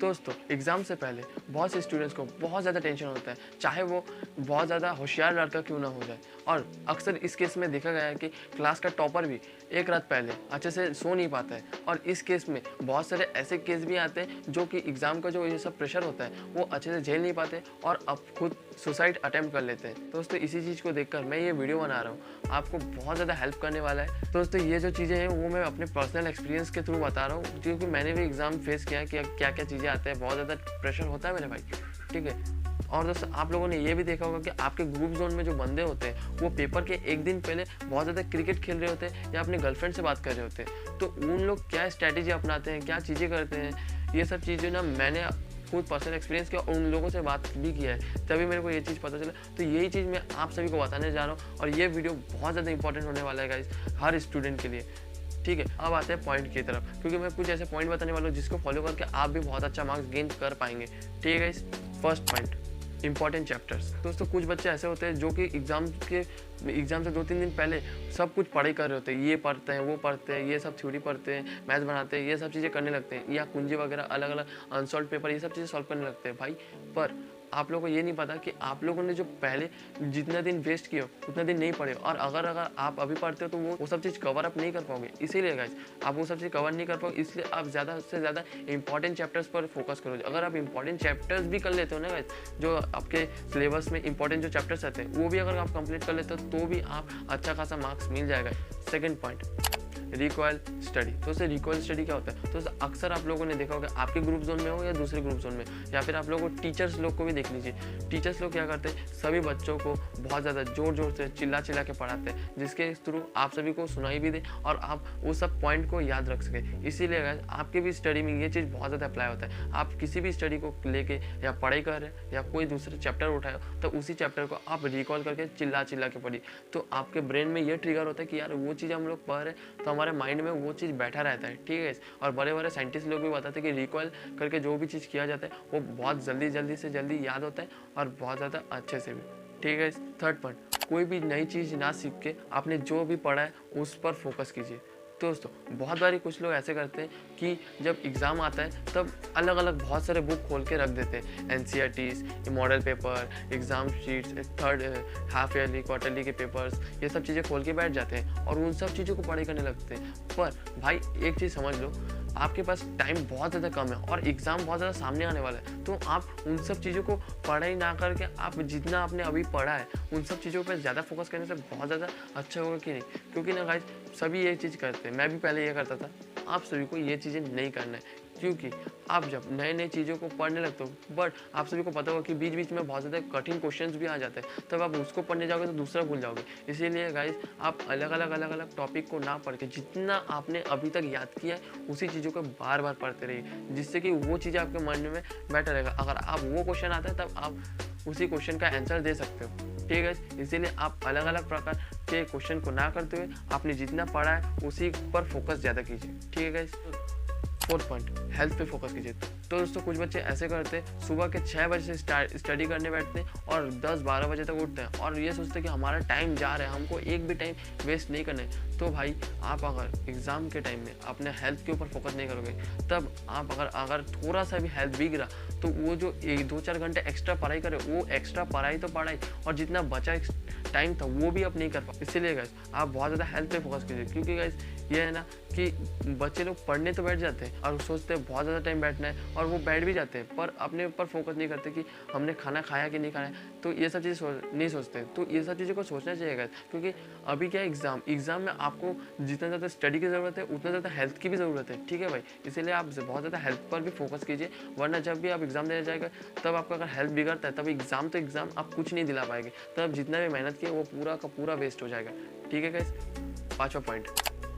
दोस्तों एग्ज़ाम से पहले बहुत से स्टूडेंट्स को बहुत ज़्यादा टेंशन होता है, चाहे वो बहुत ज़्यादा होशियार लड़का क्यों ना हो जाए। और अक्सर इस केस में देखा गया है कि क्लास का टॉपर भी एक रात पहले अच्छे से सो नहीं पाता है। और इस केस में बहुत सारे ऐसे केस भी आते हैं जो कि एग्ज़ाम का जो ये सब प्रेशर होता है वो अच्छे से झेल नहीं पाते और अब खुद सुसाइड अटेम्प्ट कर लेते हैं। दोस्तों इसी चीज़ को देखकर मैं ये वीडियो बना रहा हूँ, आपको बहुत ज़्यादा हेल्प करने वाला है। दोस्तों ये जो चीज़ें हैं वो मैं अपने पर्सनल एक्सपीरियंस के थ्रू बता रहा हूँ, क्योंकि मैंने भी एग्ज़ाम फेस किया है कि क्या क्या चीज़ें आते हैं, बहुत ज़्यादा प्रेशर होता है मेरे भाई, ठीक है। और दोस्तों आप लोगों ने ये भी देखा होगा कि आपके ग्रुप जोन में जो बंदे होते हैं वो पेपर के एक दिन पहले बहुत ज़्यादा क्रिकेट खेल रहे होते हैं या अपने गर्लफ्रेंड से बात कर रहे होते हैं। तो उन लोग क्या स्ट्रैटेजी अपनाते हैं, क्या चीज़ें करते हैं, ये सब चीज़ें ना मैंने खुद पर्सनल एक्सपीरियंस किया और उन लोगों से बात भी किया है, तभी मेरे को ये चीज़ पता चला। तो यही चीज़ मैं आप सभी को बताने जा रहा हूँ और ये वीडियो बहुत ज़्यादा इंपॉर्टेंट होने वाला है गाइस, हर स्टूडेंट के लिए, ठीक है। अब आते हैं पॉइंट की तरफ, क्योंकि मैं कुछ ऐसे पॉइंट बताने वाला हूँ जिसको फॉलो करके आप भी बहुत अच्छा मार्क्स गेन कर पाएंगे, ठीक है guys. First point, important chapters. दोस्तों कुछ बच्चे ऐसे होते हैं जो कि एग्ज़ाम से 2-3 दिन पहले सब कुछ पढ़ाई कर रहे होते हैं, ये पढ़ते हैं, वो पढ़ते हैं, ये सब थ्योरी पढ़ते हैं, मैथ्स बनाते हैं, ये सब चीज़ें करने लगते हैं, या कुंजी वगैरह अलग अलग अनसॉल्व पेपर ये सब चीज़ें सॉल्व करने लगते हैं भाई। पर आप लोगों को ये नहीं पता कि आप लोगों ने जो पहले जितना दिन वेस्ट किया उतना दिन नहीं पढ़े, और अगर आप अभी पढ़ते हो तो वो सब चीज़ कवर अप नहीं कर पाओगे। इसीलिए गाइस आप वो सब चीज़ कवर नहीं कर पाओगे, इसलिए आप ज़्यादा से ज़्यादा इंपॉर्टेंट चैप्टर्स पर फोकस करो। अगर आप इंपॉर्टेंट चैप्टर्स भी कर लेते हो ना गाइस, जो आपके सिलेबस में इंपॉर्टेंट जो चैप्टर्स आते हैं वो भी अगर आप कंप्लीट कर लेते हो तो भी आप अच्छा खासा मार्क्स मिल जाएगा। Second point, recoil study. तो उससे रिकॉइल स्टडी क्या होता है, तो अक्सर आप लोगों ने देखा होगा आपके ग्रुप जोन में हो या दूसरे ग्रुप जोन में, या फिर आप लोगों को टीचर्स लोग को भी देख लीजिए। टीचर्स लोग क्या करते हैं, सभी बच्चों को बहुत ज़्यादा ज़ोर से चिल्ला के पढ़ाते हैं, जिसके थ्रू आप सभी को सुनाई भी दे और आप उस सब पॉइंट को याद रख सके। इसीलिए आपके भी स्टडी में ये चीज़ बहुत ज़्यादा अप्लाई होता है। आप किसी भी स्टडी को लेके या पढ़ाई कर रहे हैं या कोई दूसरा चैप्टर उठाए तो उसी चैप्टर को आप रिकॉल करके चिल्ला के पढ़िए, तो आपके ब्रेन में ये ट्रिगर होता है कि यार वो चीज़ हम लोग पढ़ रहे हैं, तो हमारे माइंड में वो चीज़ बैठा रहता है, ठीक है। और बड़े बड़े साइंटिस्ट लोग भी बताते हैं कि रिकॉल करके जो भी चीज़ किया जाता है वो बहुत जल्दी याद होता है और बहुत ज़्यादा अच्छे से भी, ठीक है। थर्ड पॉइंट, कोई भी नई चीज़ ना सीख के आपने जो भी पढ़ा है उस पर फोकस कीजिए। दोस्तों बहुत बारी कुछ लोग ऐसे करते हैं कि जब एग्ज़ाम आता है तब अलग अलग बहुत सारे बुक खोल के रख देते हैं, NCERTs, model paper, exam sheets, third half yearly quarterly के पेपर्स, ये सब चीज़ें खोल के बैठ जाते हैं और उन सब चीज़ों को पढ़ाई करने लगते हैं। पर भाई एक चीज़ समझ लो, आपके पास टाइम बहुत ज़्यादा कम है और एग्ज़ाम बहुत ज़्यादा सामने आने वाला है, तो आप उन सब चीज़ों को पढ़ाई ना करके आप जितना आपने अभी पढ़ा है उन सब चीज़ों पर ज़्यादा फोकस करने से बहुत ज़्यादा अच्छा होगा कि नहीं। क्योंकि ना गाइस सभी ये चीज़ करते हैं, मैं भी पहले ये करता था, आप सभी को ये चीज़ें नहीं करना है। क्योंकि आप जब नए चीज़ों को पढ़ने लगते हो, बट आप सभी को पता होगा कि बीच बीच में बहुत ज़्यादा कठिन क्वेश्चंस भी आ जाते हैं, तब आप उसको पढ़ने जाओगे तो दूसरा भूल जाओगे। इसीलिए गाइस आप अलग अलग टॉपिक को ना पढ़ के जितना आपने अभी तक याद किया है उसी चीज़ों को बार बार पढ़ते रहिए, जिससे कि वो चीज़ें आपके मन में बैठा रहेगा। अगर आप वो क्वेश्चन आता है तब आप उसी क्वेश्चन का आंसर दे सकते हो, ठीक है। इसीलिए आप अलग अलग प्रकार के क्वेश्चन को ना करते हुए आपने जितना पढ़ा है उसी पर फोकस ज़्यादा कीजिए, ठीक है गाइस। फोर्थ पॉइंट, हेल्थ पे फोकस कीजिए। तो दोस्तों कुछ बच्चे ऐसे करते हैं, सुबह के 6 बजे से स्टडी करने बैठते हैं और 10-12 बजे तक उठते हैं और ये सोचते हैं कि हमारा टाइम जा रहा है, हमको एक भी टाइम वेस्ट नहीं करना है। तो भाई आप अगर एग्ज़ाम के टाइम में अपने हेल्थ के ऊपर फोकस नहीं करोगे, तब आप अगर थोड़ा सा भी हेल्थ बिगड़ा तो वो जो 1-2-4 घंटे एक्स्ट्रा पढ़ाई करे, वो एक्स्ट्रा पढ़ाई तो पढ़ाई और जितना बचा टाइम था वो भी आप नहीं कर पाओ। इसीलिए गाइस आप बहुत ज़्यादा हेल्थ पे फोकस कीजिए, क्योंकि गाइस ये है ना कि बच्चे लोग पढ़ने तो बैठ जाते हैं और सोचते हैं बहुत ज़्यादा टाइम बैठना है और वो बैठ भी जाते हैं, पर अपने ऊपर फोकस नहीं करते कि हमने खाना खाया कि नहीं खाया। तो ये सब चीज़ें नहीं सोचते, तो ये सब चीज़ों को सोचना चाहिए गाइस, क्योंकि अभी क्या एग्ज़ाम में आपको जितना ज़्यादा स्टडी की ज़रूरत है उतना ज़्यादा हेल्थ की भी ज़रूरत है, ठीक है भाई। इसीलिए आप बहुत ज़्यादा हेल्थ पर भी फोकस कीजिए, वरना जब भी आप एग्ज़ाम देने जाएगा तब आपका अगर हेल्थ बिगड़ता है तब एग्ज़ाम तो एग्ज़ाम आप कुछ नहीं दिला पाएंगे, तब जितना भी मेहनत किया वो पूरा का पूरा वेस्ट हो जाएगा, ठीक है गाइस। पाँचवा पॉइंट,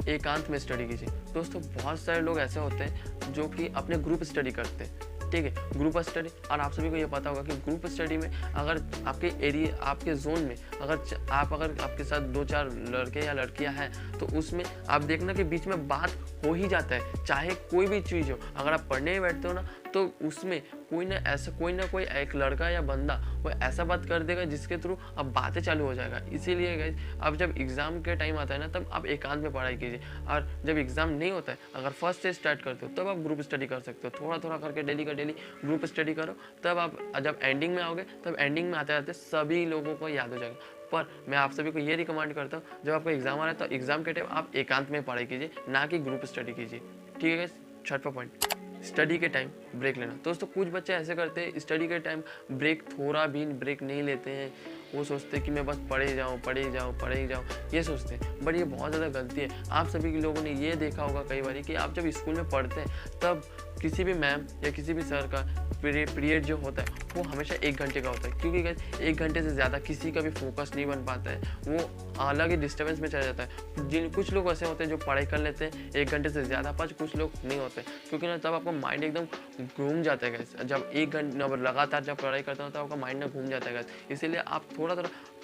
एकांत में स्टडी कीजिए। दोस्तों बहुत सारे लोग ऐसे होते हैं जो कि अपने ग्रुप स्टडी करते हैं, ठीक है, ग्रुप स्टडी। और आप सभी को ये पता होगा कि ग्रुप स्टडी में अगर आपके एरिया आपके जोन में अगर आपके साथ 2-4 लड़के या लड़कियां हैं तो उसमें आप देखना कि बीच में बात हो ही जाता है, चाहे कोई भी चीज़ हो। अगर आप पढ़ने ही बैठते हो ना, तो उसमें कोई ना कोई एक लड़का या बंदा वो ऐसा बात कर देगा जिसके थ्रू अब बातें चालू हो जाएगा। इसीलिए गाइस, अब जब एग्ज़ाम के टाइम आता है ना, तब आप एकांत में पढ़ाई कीजिए। और जब एग्ज़ाम नहीं होता है, अगर फर्स्ट से स्टार्ट करते हो, तब आप ग्रुप स्टडी कर सकते हो। थोड़ा थोड़ा करके डेली का डेली ग्रुप स्टडी करो, तब आप जब एंडिंग में आओगे, तब एंडिंग में आते आते सभी लोगों को याद हो जाएगा। पर मैं आप सभी को ये रिकमेंड करता हूँ, जब आपका एग्जाम आ रहा है, तो एग्जाम के टाइम आप एकांत में पढ़ाई कीजिए, ना कि ग्रुप स्टडी कीजिए। ठीक है गाइस। छठवां पॉइंट, स्टडी के टाइम ब्रेक लेना। दोस्तों कुछ बच्चे ऐसे करते हैं, स्टडी के टाइम ब्रेक थोड़ा भी ब्रेक नहीं लेते हैं। वो सोचते हैं कि मैं बस पढ़े ही जाऊँ, ये सोचते हैं। बट ये बहुत ज़्यादा गलती है। आप सभी के लोगों ने ये देखा होगा कई बार कि आप जब स्कूल में पढ़ते हैं, तब किसी भी मैम या किसी भी सर का पीरियड जो होता है वो हमेशा 1 घंटे का होता है, क्योंकि गाइस 1 घंटे से ज़्यादा किसी का भी फोकस नहीं बन पाता है, वो अलग ही डिस्टर्बेंस में चला जाता है। कुछ लोग ऐसे होते हैं जो पढ़ाई कर लेते हैं 1 घंटे से ज़्यादा, पर कुछ लोग नहीं होते, क्योंकि ना तब आपका माइंड एकदम घूम जाता है गाइस। जब 1 घंटे लगातार जब पढ़ाई करता हूँ, तब आपका माइंड ना घूम जाता है गाइस। इसीलिए आप थोड़ा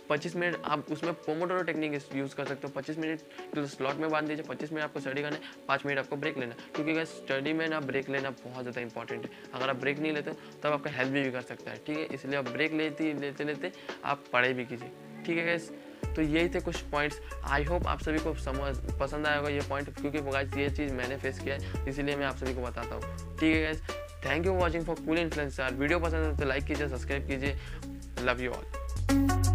25 मिनट आप उसमें पोमोडोरो टेक्निक यूज़ कर सकते हो। 25 मिनट तो स्लॉट में बांध दीजिए, 25 मिनट आपको स्टडी करना है, 5 मिनट आपको ब्रेक लेना, क्योंकि गाइस स्टडी में ना ब्रेक लेना बहुत ज़्यादा इंपॉर्टेंट है। अगर आप ब्रेक नहीं लेते तब आपका हेल्थ भी बिगड़ सकता है। ठीक है, इसलिए आप ब्रेक लेते आप पढ़ाई भी कीजिए। ठीक है गाइस, तो यही थे कुछ पॉइंट्स। आई होप आप सभी को पसंद आया होगा ये पॉइंट, क्योंकि गाइस ये चीज़ मैंने फेस किया है, इसीलिए मैं आप सभी को बताता हूँ। ठीक है guys, thank you for watching for cool influencer. Video पसंद है तो लाइक कीजिए, सब्सक्राइब कीजिए। Love you all.